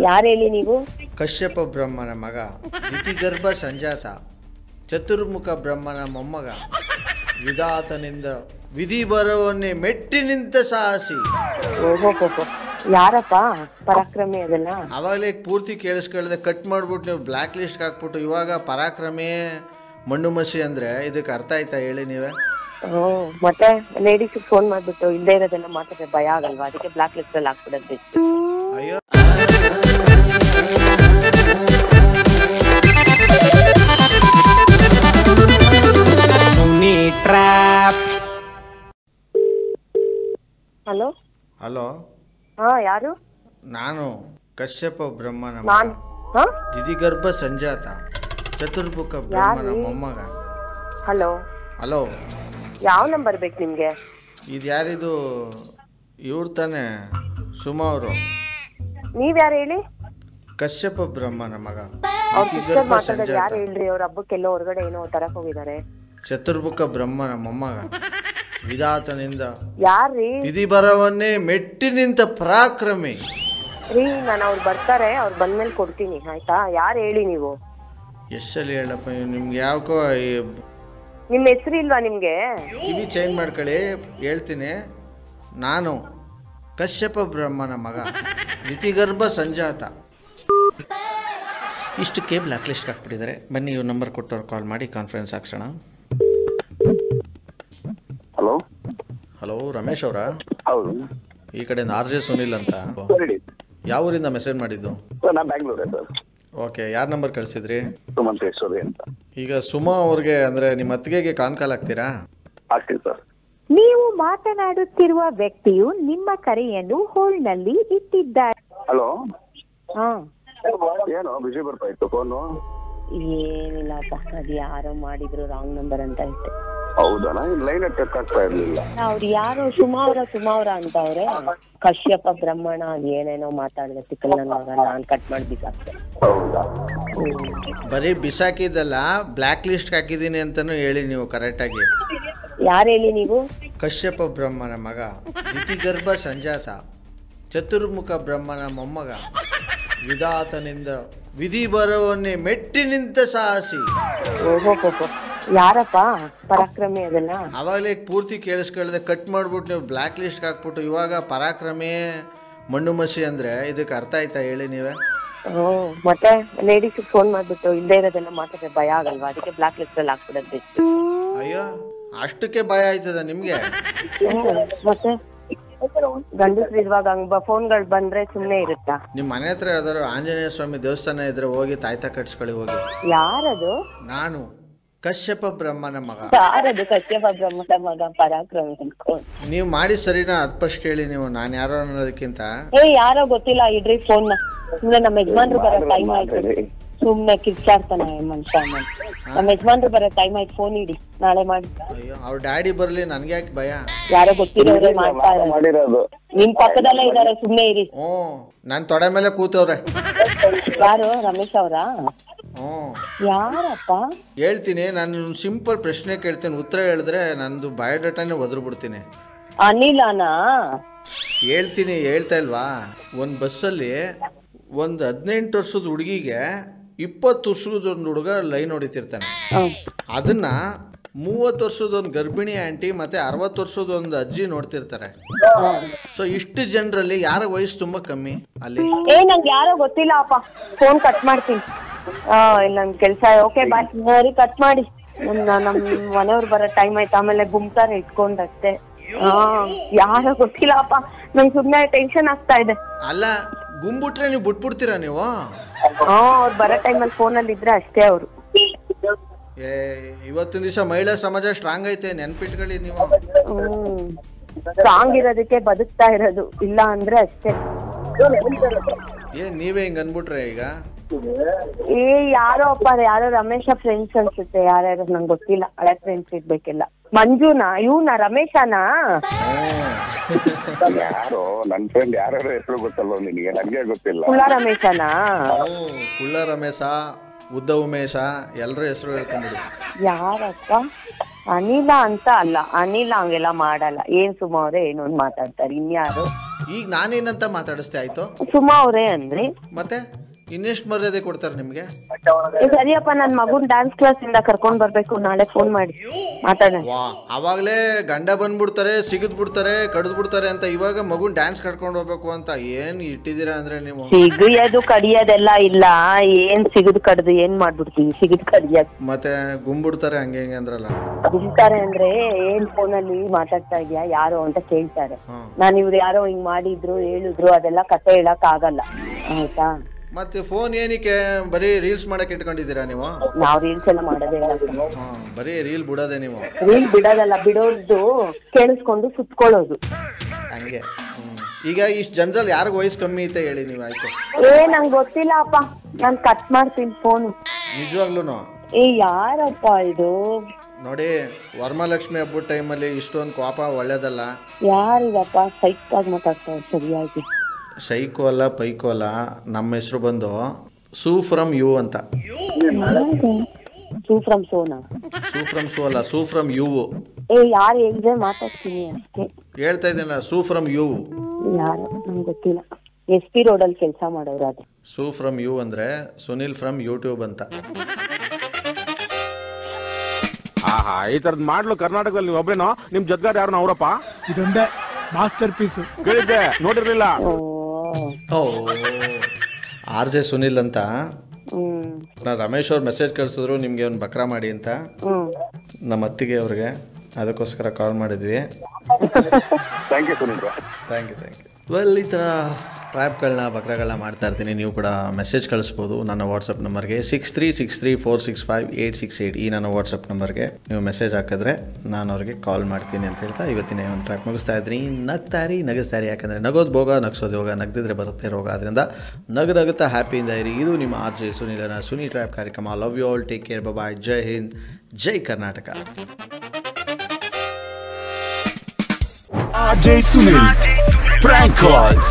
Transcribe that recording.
ಯಾರು ಹೇಳಿ ನೀವು? ಕಶ್ಯಪ ಬ್ರಹ್ಮನ ಮಗ, ದಿತಿಗರ್ಭ ಸಂಜಾತ, ಚತುರ್ಮುಖ ಬ್ರಹ್ಮನ ಮೊಮ್ಮಗ, ವಿಧಾತನಿಂದ ವಿಧಿ ಬರವನ್ನೇ ಮೆಟ್ಟಿ ನಿಂತ ಸಾಹಸಿ. ಓಹೋ, ಯಾರಪ್ಪ ಪರಾಕ್ರಮಿ? ಅದೆಲ್ಲ ಅವಾಗಲೇ ಪೂರ್ತಿ ಕೇಳಿಸ್ಕೊಳ್ಳದೆ ಕಟ್ ಮಾಡ್ಬಿಟ್ಟು ನೀವು ಬ್ಲ್ಯಾಕ್ ಲಿಸ್ಟ್ ಹಾಕ್ಬಿಟ್ಟು ಇವಾಗ ಪರಾಕ್ರಮಿ ಮಣ್ಣು ಮಸಿ ಅಂದ್ರೆ ಇದಕ್ಕೆ ಅರ್ಥ ಆಯ್ತಾ ಹೇಳಿ ನೀವೇ? ಮತ್ತೆ ಲೇಡೀಸ್ ಫೋನ್ ಮಾಡ್ಬಿಟ್ಟು ಇಲ್ಲೇ ಇರೋದೆಲ್ಲ ಮಾತಾಡಿದ್ರೆ ಭಯ ಆಗಲ್ವಾ? ಅದಕ್ಕೆ ಬ್ಲಾಕ್ ಲಿಸ್ಟ್ ಅಲ್ಲಿ ಹಾಕ್ಬಿಡೋದು. ಅಯ್ಯೋ, ಹಲೋ ಹಲೋ, ಯಾರು? ನಾನು ಕಶ್ಯಪ ಬ್ರಹ್ಮನ ಮಗ, ದಿತಿಗರ್ಭ ಸಂಜಾತ, ಚತುರ್ಮುಖ ಬ್ರಹ್ಮನ ಮೊಮ್ಮಗ. ಹಲೋ ಹಲೋ, ಯಾವ ನಂಬರ್ ಬೇಕು ನಿಮ್ಗೆ? ಇದು ಯಾರಿದು? ಇವ್ರು ತಾನೆ ಸುಮಾ ಅವರು. ನೀವ್ಯಾರು ಹೇಳಿ? ಕಶ್ಯಪ ಬ್ರಹ್ಮನ ಮಗ, ಅವ್ರ ಸಿಸ್ಟರ್ ಮಾತಾಡೋದು ಯಾರು ಹೇಳ್ರಿ? ಅವ್ರ ಹಬ್ಬಕ್ಕೆಲ್ಲ ಹೊರಗಡೆ ಏನೋ ತರಕ್ ಹೋಗಿದ್ದಾರೆ. ಚತುರ್ಮುಖ ಬ್ರಹ್ಮನ ಮೊಮ್ಮಗ, ವಿಧಾತನಿಂದ ಯಾರ್ರೀ? ವಿಧಿ ಬರವನ್ನೇ ಮೆಟ್ಟಿ ನಿಂತ ಪರಾಕ್ರಮಿ ರೀ. ನಾನು ಅವ್ರು ಬರ್ತಾರೆ, ಅವ್ರು ಬಂದ್ಮೇಲೆ ಕೊಡ್ತೀನಿ, ಆಯ್ತಾ? ಯಾರು ಹೇಳಿ ನೀವು? ಎಷ್ಟಲ್ಲಿ ಹೇಳಪ್ಪ ನಿಮ್ಗೆ? ಯಾಕೋ ನಿಮ್ಮ ಹೆಸರು ಇಲ್ವಾ ನಿಮ್ಗೆ? ಕಿವಿ ಚೇಂಜ್ ಮಾಡ್ಕೊಳ್ಳಿ, ಹೇಳ್ತೀನಿ. ನಾನು ಕಶ್ಯಪ ಬ್ರಹ್ಮನ ಮಗ, ದಿತಿಗರ್ಭ ಸಂಜಾತ. ಇಷ್ಟಕ್ಕೆ ಬ್ಲ್ಯಾಕ್ ಲಿಸ್ಟ್ ಹಾಕ್ಬಿಟ್ಟಿದ್ದಾರೆ. ಬನ್ನಿ, ಇವ್ರ ನಂಬರ್ ಕೊಟ್ಟವ್ರು ಕಾಲ್ ಮಾಡಿ ಕಾನ್ಫರೆನ್ಸ್ ಹಾಕ್ಸೋಣ. ಹಲೋ ಹಲೋ, ರಮೇಶ್ ಅವರಾ? ಹೌದು, ಈ ಕಡೆ ಆರ್.ಜೆ. ಸುನಿಲ್ ಅಂತ. ಯಾವ ಊರಿಂದ ಮೆಸೇಜ್ ಮಾಡಿದ್ದು? ನಾನು ಬ್ಯಾಂಗ್ಳೂರೇ ಸರ್. ಓಕೆ, ಯಾರ ನಂಬರ್ ಕಳಿಸಿದ್ರಿ? ಸುಮಂತೇಶ್ವರಿ ಅಂತ. ಈಗ ಸುಮಾ ಅವ್ರಿಗೆ ಅಂದರೆ ನಿಮ್ಮ ಅತ್ತಿಗೆಗೆ ಕಾಲ್ ಹಾಕ್ತೀರಾ? ಆಗ್ತೀನಿ ಸರ್. ನೀವು ಮಾತನಾಡುತ್ತಿರುವ ವ್ಯಕ್ತಿಯು ನಿಮ್ಮ ಕರೆಯನ್ನು ಹೋಲ್ಡ್ನಲ್ಲಿ ಇಟ್ಟಿದ್ದಾರೆ. ಹಲೋ, ಹಾ, ಏನು ಬಿಸಿ ಬರ್ತಾ ಇತ್ತು ಫೋನು? ಏನಿಲ್ಲಪ್ಪ, ಅದು ಯಾರೋ ಮಾಡಿದ್ರು ರಾಂಗ್ ನಂಬರ್ ಅಂತ ಇಟ್ಟೆ. ಹೌದಾ? ಲೈನ್ ಚೆಕ್ ಆಗ್ತಾ ಇರ್ಲಿಲ್ಲ. ಅವ್ರು ಯಾರು ಸುಮಾವ್ರ ಅಂತ ಅವ್ರೆ. ಕಶ್ಯಪ ಬ್ರಹ್ಮಣ ಏನೇನೋ ಮಾತಾಡಿದೆ ತಿಕ್ಕಲ್ ನನ್ನ ಮಗ. ನಾನ್ ಕಟ್ ಮಾಡಿ ಬಿಸಾಕ್ತೆ. ಹೌದಾ? ಬರೀ ಬಿಸಾಕಿದ್ದಲ್ಲ, ಬ್ಲ್ಯಾಕ್ ಲಿಸ್ಟ್ ಹಾಕಿದ್ದೀನಿ ಅಂತಲೂ ಹೇಳಿ ನೀವು ಕರೆಕ್ಟಾಗಿ. ಯಾರು ಹೇಳಿ ನೀವು? ಕಶ್ಯಪ ಬ್ರಹ್ಮನ ಮಗ, ದಿತಿಗರ್ಭ ಸಂಜಾತ, ಚತುರ್ಮುಖ ಬ್ರಹ್ಮನ ಮೊಮ್ಮಗ, ವಿಧಾತನಿಂದ ವಿಧಿ ಬರವನ್ನೇ ಮೆಟ್ಟಿ ನಿಂತ ಸಾಹಸಿ. ಓಹೋ, ಯಾರಪ್ಪ ಪರಾಕ್ರಮಿ? ಅದೆಲ್ಲ ಅವಾಗಲೇ ಪೂರ್ತಿ ಕೇಳಿಸ್ಕೊಳ್ಳದೆ ಕಟ್ ಮಾಡ್ಬಿಟ್ಟು ನೀವು ಬ್ಲ್ಯಾಕ್ ಲಿಸ್ಟ್ ಹಾಕ್ಬಿಟ್ಟು ಇವಾಗ ಪರಾಕ್ರಮಿ ಮಣ್ಣು ಮಸಿ ಅಂದ್ರೆ ಇದಕ್ಕೆ ಅರ್ಥ ಆಯ್ತಾ ಹೇಳಿ ನೀವೇ? ಮತ್ತೆ ಲೇಡೀಸ್ ಫೋನ್ ಮಾಡ್ಬಿಟ್ಟು ಇಲ್ಲೇ ಇರೋದೆಲ್ಲ ಮಾತಾಡಿದ್ರೆ ಭಯ ಆಗಲ್ವಾ? ಅದಕ್ಕೆ ಬ್ಲಾಕ್ ಲಿಸ್ಟ್ ಅಲ್ಲಿ ಹಾಕ್ಬಿಡೋದು. ಅಯ್ಯೋ, ಅಷ್ಟಕ್ಕೆ ಭಯ ಆಯ್ತದ ನಿಮ್ಗೆ? ಮತ್ತೆ ಗಂಡಸ್ರು ಇರುವಾಗ ಹಂಗ ಫೋನ್ಗಳು ಬಂದ್ರೆ ಸುಮ್ನೆ ಇರುತ್ತಾ? ನಿಮ್ಮ ಮನೆ ಹತ್ರ ಯಾವ್ದಾದ್ರು ಆಂಜನೇಯ ಸ್ವಾಮಿ ದೇವಸ್ಥಾನ ಇದ್ರೆ ಹೋಗಿ ತಾಯ್ತಾ ಕಟ್ಸ್ಕೊಳ್ಳಿ ಹೋಗಿ. ಯಾರದು? ನಾನು ಕಶ್ಯಪ ಬ್ರಹ್ಮನ ಮಗ. ಯಾರದು ಕಶ್ಯಪ ಬ್ರಹ್ಮನ ಮಗ ಪರಾಕ್ರಮಿ ಅನ್ಕೊಂಡು? ನೀವು ಮಾಡಿ ಸರಿನಾ? ಅದ್ ಫಸ್ಟ್ ಹೇಳಿ ನೀವು. ನಾನು ಯಾರೋ ಅನ್ನೋದಕ್ಕಿಂತ ಯಾರೋ ಗೊತ್ತಿಲ್ಲ, ಇಡ್ರಿ ಫೋನ್. ಸುಮ್ನೆ ನಮ್ಮ ಯಜಮಾನ್ರು ಬರೋ ಟೈಮ್ ಆಯ್ತು. ಸುಮ್ನೆ ಕಿರ್ಚಾಡ್ತಾನೆ ಮನುಷ್ಯ. ನಮ್ಮ ಯಜಮಾನ್ರು ಬರೋ ಟೈಮ್ ಆಯ್ತು, ಫೋನ್ ಇಡಿ, ನಾಳೆ ಮಾಡಿ. ಅಯ್ಯೋ, ಅವ್ರ ಡ್ಯಾಡಿ ಬರ್ಲಿ, ನನ್ಗೆ ಯಾಕೆ ಭಯ? ಯಾರೋ ಗೊತ್ತಿರೋರೇ ಮಾಡ್ತಾ ಮಾಡಿರೋದು. ನಿಮ್ ಪಕ್ಕದಲ್ಲೇ ಇದಾರೆ, ಸುಮ್ನೆ ಇರಿ. ನಾನ್ ತೊಡೆ ಮೇಲೆ ಕೂತವ್ರೆ. ಯಾರು? ರಮೇಶ್ ಅವರಾ? ಯಾರಪ್ಪ? ಹೇಳ್ತೀನಿ. ನಾನು ಸಿಂಪಲ್ ಪ್ರಶ್ನೆ ಕೇಳ್ತೀನಿ, ಉತ್ತರ ಹೇಳಿದ್ರೆ ನಂದು ಬಯೋಡಾಟಾನೇ ಒದ್ರು ಬಿಡ್ತೀನಿ. ಅನಿಲನಾ? ಹೇಳ್ತೀನಿ, ಹೇಳ್ತಾ ಇಲ್ವಾ? ಒಂದು ಬಸ್ಸಲ್ಲಿ ಒಂದು 18 ವರ್ಷದ ಹುಡುಗಿಗೆ 20 ವರ್ಷದೊಂದು ಹುಡುಗ ಲೈನ್ ಹೊಡಿತಿರ್ತಾನೆ. ಅದನ್ನ 30 ವರ್ಷದೊಂದು ಗರ್ಭಿಣಿ ಆಂಟಿ ಮತ್ತೆ 60 ವರ್ಷದೊಂದು ಅಜ್ಜಿ ನೋಡ್ತಿರ್ತಾರೆ. ಸೊ ಇಷ್ಟು ಜನರಲ್ಲಿ ಯಾರ ವಯಸ್ಸು ತುಂಬಾ ಕಮ್ಮಿ ಅಲ್ಲಿ? ನಂಗೆ ಯಾರೋ ಗೊತ್ತಿಲ್ಲ ಅಪ್ಪ, ಫೋನ್ ಕಟ್ ಮಾಡ್ತೀನಿ. ಇಲ್ಲ, ನನ್ ಕೆಲ್ಸ. ಓಕೆ, ಬಾಯ್. ಸರಿ, ಕಟ್ ಮಾಡಿ. ನಮ್ ಮನೆಯವ್ರು ಬರೋ ಟೈಮ್ ಆಯ್ತು, ಆಮೇಲೆ ಗುಮ್ತಾರೆ ಇಟ್ಕೊಂಡಷ್ಟೇ. ಯಾರೋ ಗೊತ್ತಿಲ್ಲ ಅಪ್ಪ, ನಂಗೆ ಸುಮ್ನೆ ಟೆನ್ಷನ್ ಆಗ್ತಾ ಇದೆ. ಅಲ್ಲ, ಗುಂಬಿಟ್ರೆ ನೀವು ಬಿಟ್ಬಿಡ್ತೀರಾ ನೀವು? ಅವ್ರು ಬರೋ ಟೈಮಲ್ಲಿ ಫೋನಲ್ಲಿ ಇದ್ರೆ ಅಷ್ಟೇ ಅವರು. ಇವತ್ತಿನ ದಿವಸ ಮಹಿಳಾ ಸಮಾಜ ಸ್ಟ್ರಾಂಗ್ ಐತೆ, ನೆನ್ಪಿಟ್ಕೊಳ್ಳಿ ನೀವು. ಸ್ಟ್ರಾಂಗ್ ಇರೋದಕ್ಕೆ ಬದುಕ್ತಾ ಇರೋದು, ಇಲ್ಲ ಅಂದ್ರೆ ಅಷ್ಟೇ. ನೀವೇ ಹಿಂಗ ಅನ್ಬಿಟ್ರೆ ಈಗ? ಯಾರೋ ಅಪ್ಪ, ಯಾರೋ ರಮೇಶ ಫ್ರೆಂಡ್ಸ್ ಅನ್ಸುತ್ತೆ. ಯಾರ್ಯಾರು ನಂಗೆ ಗೊತ್ತಿಲ್ಲ, ಹಳೆ ಫ್ರೆಂಡ್ಸ್ ಇರ್ಬೇಕಿಲ್ಲ. ಮಂಜುನಾ? ಇವನಾ? ರಮೇಶನಾ? ಯಾರೋ ನನ್ ಫ್ರೆಂಡ್, ಯಾರ್ಯಾರ ಹೆಸರು ಗೊತ್ತಲ್ಲ ನಿನಗೆ, ನನ್ಗೆ ಗೊತ್ತಿಲ್ಲ. ಕುಳ್ಳ ರಮೇಶನಾ? ಕುಳ್ಳ ರಮೇಶ, ಉದ್ದ ಉಮೇಶ, ಎಲ್ಲರ ಹೆಸರು ಹೇಳ್ಕೊಂಡ್ಬಿಡಿ. ಯಾರಪ್ಪ? ಅನಿಲ ಅಂತ ಅಲ್ಲ, ಅನಿಲ ಹಂಗೆಲ್ಲ ಮಾಡಲ್ಲ. ಏನ್ ಸುಮಾ ಅವ್ರೆ ಏನೋ ಒಂದ್ ಮಾತಾಡ್ತಾರೆ, ಇನ್ಯಾರು? ಈಗ ನಾನೇನಂತ ಮಾತಾಡಿಸ್ತೆ ಆಯ್ತು? ಸುಮಾ ಅವ್ರೆ ಅಂದ್ರಿ, ಮತ್ತೆ ಇನ್ನೆಷ್ಟು ಮರ್ಯಾದೆ ಕೊಡ್ತಾರೆ ನಿಮ್ಗೆ? ಸರಿಯಪ್ಪ, ನನ್ ಮಗುನ್ ಡಾನ್ಸ್ ಕ್ಲಾಸ್ ಇಂದ ಕರ್ಕೊಂಡ್ ಬರ್ಬೇಕು, ನಾಳೆ ಫೋನ್ ಮಾಡಿ ಮಾತಾಡೋಣ. ವಾ, ಅವಾಗ್ಲೇ ಗಂಡ ಬಂದ್ಬಿಡ್ತಾರೆ, ಸಿಗದ್ ಬಿಡ್ತಾರೆ, ಕಡ್ದ್ ಬಿಡ್ತಾರೆ ಅಂತ, ಇವಾಗ ಮಗುನ್ ಡ್ಯಾನ್ಸ್ ಕರ್ಕೊಂಡು ಹೋಗ್ಬೇಕು ಅಂತ ಏನ್ ಇಟ್ಟಿದ್ದೀರಾ ಅಂದ್ರೆ ನೀವು? ಸಿಗಿಯೋದು ಕಡಿಯೋದೆಲ್ಲ ಇಲ್ಲ, ಏನ್ ಸಿಗದ್ ಕಡ್ದು ಏನ್ ಮಾಡ್ಬಿಡ್ತೀವಿ, ಸಿಗದ್ ಕಡಿಯೋದು. ಮತ್ತೆ ಗುಂಬಿಡ್ತಾರೆ ಹಂಗೆ ಹಿಂಗೆ ಅಂದ್ರಲ್ಲ. ಗುಂತಾರೆ ಅಂದ್ರೆ ಏನ್ ಫೋನಲ್ಲಿ ಮಾತಾಡ್ತಾ ಇದ್ಯಾ ಯಾರು ಅಂತ ಕೇಳ್ತಾರೆ. ನಾನ್ ಇವ್ರು ಯಾರೋ ಹಿಂಗ್ ಮಾಡಿದ್ರು ಹೇಳಿದ್ರು ಅದೆಲ್ಲ ಕತೆ ಹೇಳಕ್ ಆಗಲ್ಲ, ಆಯ್ತಾ? ಮತ್ತೆ ಫೋನ್ ಏನಕ್ಕೆ ಬರೀ ರೀಲ್ಸ್ ಮಾಡಕ್ ಇಟ್ಕೊಂಡಿದ್ದೀರಾ ನೀವು? ನಾವ್ ರೀಲ್ಸ್ ಎಲ್ಲ ಮಾಡೋದೇ ಇಲ್ಲ. ಬರೀ ರೀಲ್ ಬಿಡೋದೆ ನೀವು? ರೀಲ್ ಬಿಡೋದಲ್ಲ, ಬಿಡೋದು ಕೇಳಿಸ್ಕೊಂಡು ಸುತ್ಕೊಳ್ಳೋದು ಹಂಗೆ. ಈಗ ಇಷ್ಟು ಜನರಲ್ಲಿ ಯಾರಿಗ ವಯಸ್ಸು ಕಮ್ಮಿ ಐತೆ ಹೇಳಿ ನೀವು ಆಯ್ತು? ನಂಗೆ ಗೊತ್ತಿಲ್ಲ ಅಪ್ಪ, ನಾನ್ ಕಟ್ ಮಾಡ್ತೀನಿ ಫೋನ್. ನಿಜವಾಗ್ಲೂ? ಯಾರಪ್ಪ ಇದು? ನೋಡಿ, ವರಮಹಾಲಕ್ಷ್ಮಿ ಹಬ್ಬದ ಟೈಮಲ್ಲಿ ಇಷ್ಟೊಂದು ಕೋಪ ಒಳ್ಳೇದಲ್ಲ. ಯಾರಿಗಪ್ಪ ಸೈಕ್ ಆಗಿ ಮಾತಾಡ್ತಾರೆ? ಸರಿಯಾಗಿ ಸೈಕೋ ಅಲ್ಲ ಪೈಕೋ ಅಲ್ಲ, ನಮ್ಮ ಹೆಸರು ಬಂದು ಸೂ ಫ್ರಮ್ ಯು ಅಂತ. ಸೂ ಫ್ರಮ್ ಸೋನಾ? ಸೂ ಫ್ರಮ್ ಸೂ ಅಲ್ಲ, ಸೂ ಫ್ರಮ್ ಯು. ಯಾರು ಹೇಳಿದ್ರೆ ಮಾತಾಡ್ತೀನಿ ಅಷ್ಟೇ. ಹೇಳ್ತಾ ಇದ್ದೀನಲ್ಲ, ಸೂ ಫ್ರಮ್ ಯು. ಯಾರು ನಂಗೆ ಗೊತ್ತಿಲ್ಲ. SP ರೋಡಲ್ಲಿ ಕೆಲಸ ಮಾಡೋರು ಅದು. ಸೂ ಫ್ರಮ್ ಯು ಅಂದ್ರೆ ಸುನಿಲ್ ಫ್ರಮ್ ಯೂಟ್ಯೂಬ್ ಅಂತ. ಆಹಾ, ಈ ತರದ್ ಮಾಡ್ಲು ಕರ್ನಾಟಕದಲ್ಲಿ ನೀವು ಒಬ್ರೇನೋ? ನಿಮ್ ಜೊತೆಗಾರ ಯಾರು ಅವರಪ್ಪ? ಇದೊಂದೇ ಮಾಸ್ಟರ್ ಪೀಸು. ಕೇಳಿದ್ದೆ, ನೋಡಿರ್ಲಿಲ್ಲ. RJ ಸುನಿಲ್ ಅಂತ. ರಮೇಶ್ ಅವ್ರು ಮೆಸೇಜ್ ಕಳಿಸಿದ್ರು ನಿಮ್ಗೆ ಒಂದು ಬಕ್ರಾ ಮಾಡಿ ಅಂತ, ನಮ್ಮ ಅತ್ತಿಗೆ ಅವ್ರಿಗೆ, ಅದಕ್ಕೋಸ್ಕರ ಕಾಲ್ ಮಾಡಿದ್ವಿ. Thank you Sunil. Thank you. Well, ಈ ಥರ ಟ್ರ್ಯಾಪ್ಗಳನ್ನ ಬಕ್ರಾಗಳನ್ನ ಮಾಡ್ತಾ ಇರ್ತೀನಿ. ನೀವು ಕೂಡ ಮೆಸೇಜ್ ಕಳಿಸ್ಬೋದು ನನ್ನ ವಾಟ್ಸಪ್ ನಂಬರ್ಗೆ 6363465868. ಈ ನನ್ನ ವಾಟ್ಸಪ್ ನಂಬರ್ಗೆ ನೀವು ಮೆಸೇಜ್ ಹಾಕಿದ್ರೆ ನಾನು ಅವ್ರಿಗೆ ಕಾಲ್ ಮಾಡ್ತೀನಿ ಅಂತ ಹೇಳ್ತಾ ಇವತ್ತಿನ ಒಂದು ಟ್ರ್ಯಾಪ್ ಮುಗಿಸ್ತಾ ಇದ್ದೀನಿ. ನಗಿಸ್ತಾರಿ, ಯಾಕಂದರೆ ನಗೋದು ಭೋಗ, ನಗಿಸೋದು ಯೋಗ, ನಗದಿದ್ರೆ ಬರುತ್ತೆ ರೋಗ. ಆದ್ದರಿಂದ ನಗುತ್ತಾ ಹ್ಯಾಪಿಯಿಂದ ಇರಿ. ಇದು ನಿಮ್ಮ RJ ಸುನಿಲನ ಸುನಿ ಟ್ರ್ಯಾಪ್ ಕಾರ್ಯಕ್ರಮ. Love you all, take care, bye, ಜೈ ಹಿಂದ್, ಜೈ Karnataka. RJ Sunil Prank Calls.